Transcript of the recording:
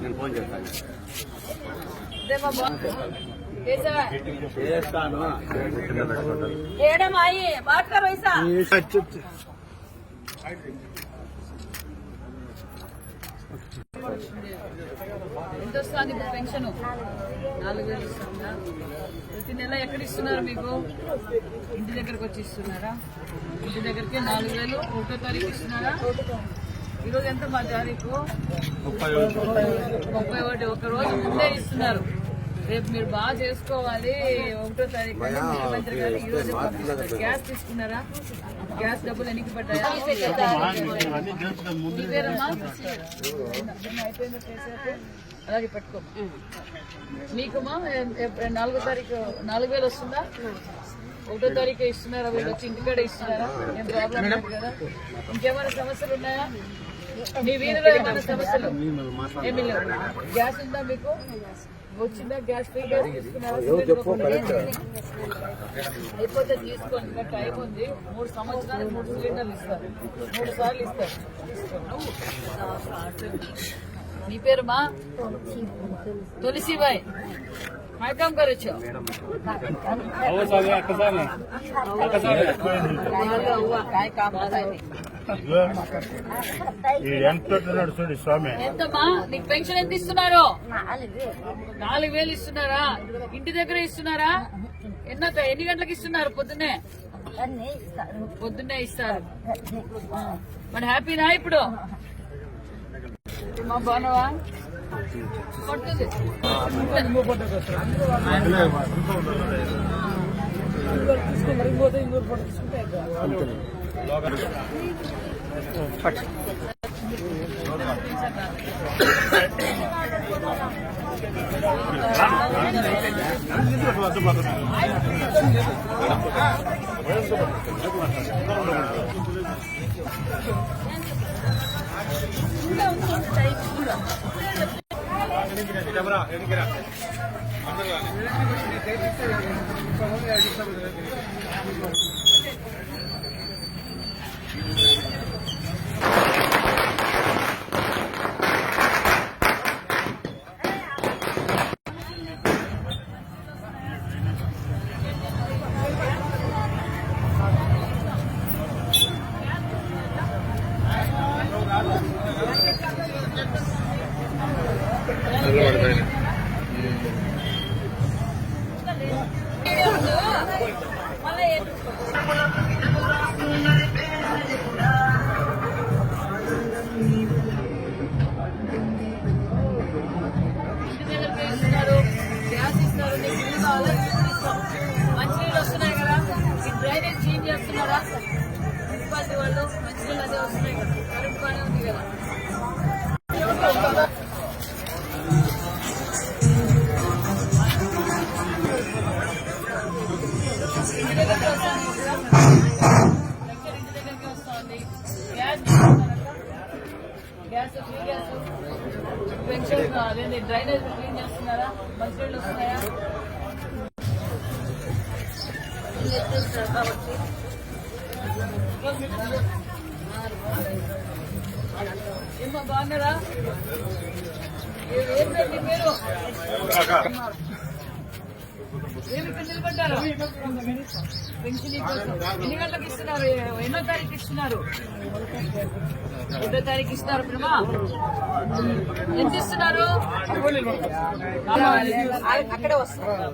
నేను ఫోన్ చేస్తాను. ఎంత వస్తుంది ఇప్పుడు పెన్షన్? 4,000 ఇస్తుందా? ప్రతి నెల ఎక్కడ ఇస్తున్నారు మీకు? ఇంటి దగ్గరకు వచ్చి ఇస్తున్నారా? ఇంటి దగ్గరికి 4,000 1వ తారీఖు ఇస్తున్నారా? ఈరోజు ఎంత మా తారీఖు? 31. ఒక రోజు ముందే ఇస్తున్నారు. రేపు మీరు బాగా చేసుకోవాలి. 1వ తారీఖు ముఖ్యమంత్రి గారు ఈ రోజు పంపిస్తారు. గ్యాస్ తీసుకున్నారా? గ్యాస్ డబ్బులు ఎన్నికి పడ్డాయా? అలాగే పెట్టుకో. మీకుమా 4వ తారీఖు 4,000 వస్తుందా? 1వ తారీఖు ఇస్తున్నారా? వీళ్ళు వచ్చి ఇంటికాడే ఇస్తున్నారా? ఏం ప్రాబ్లం లేదు కదా? ఇంకేమైనా సమస్యలు ఉన్నాయా? మీ వీధిలో ఏమైనా సమస్యలు ఏమి లేవు? గ్యాస్ ఉందా మీకు? వచ్చిందా? గ్యాస్ ఫ్రీ గ్యాస్ తీసుకున్నారా? అయిపోతే తీసుకోండి. ఇంకా టైం ఉంది. 3 సంవత్సరాలు 3 సిలిండర్లు ఇస్తారు. 3 సార్లు ఇస్తారు. నీ పేరు మా तुलसी भाई काय काम करे छो? काय काम ఎంతమ్మా నీకు పెన్షన్ ఎంత ఇస్తున్నారు? 4,000 ఇస్తున్నారా? ఇంటి దగ్గర ఇస్తున్నారా? ఎన్ని గంటలకు ఇస్తున్నారు? పొద్దున్నే ఇస్తారు. మరి హ్యాపీనా ఇప్పుడు? మా బాగున్నావా? పడుతుంది తీసుకుంటారు. ఇంకోటి ఫోటో తీసుకుంటే మంచినీళ్ళు వస్తున్నాయి కదా? ఈ డ్రైనేజ్ చేంజ్ చేస్తున్నారా? మున్సిపాలిటీ వాళ్ళు మంచినీళ్ళు అదే వస్తున్నాయి కదా? కరెంట్ బాగానే ఉంది కదా? ఇంటి దగ్గరికి వస్తుంది. ఇంటి దగ్గరికి వస్తుంది. గ్యాస్ ఫ్రీ గ్యాస్ పెన్షన్ అదేంటి డ్రైనేజ్ క్లీన్ చేస్తున్నారా? మంచినీళ్ళు వస్తున్నాయా? కాబట్టి ఏమో బాగున్నారా? ఏం పెట్టి మీరు ఏమి ఇక్కడ నిలబడ్డారు? పెన్షన్ కోసం ఎన్ని గంటలకు ఇస్తున్నారు? 8వ తారీఖు ఇస్తున్నారు. 1వ తారీఖు ఇస్తున్నారు. ప్రేమా ఎంత ఇస్తున్నారు? అక్కడే వస్తున్నారు.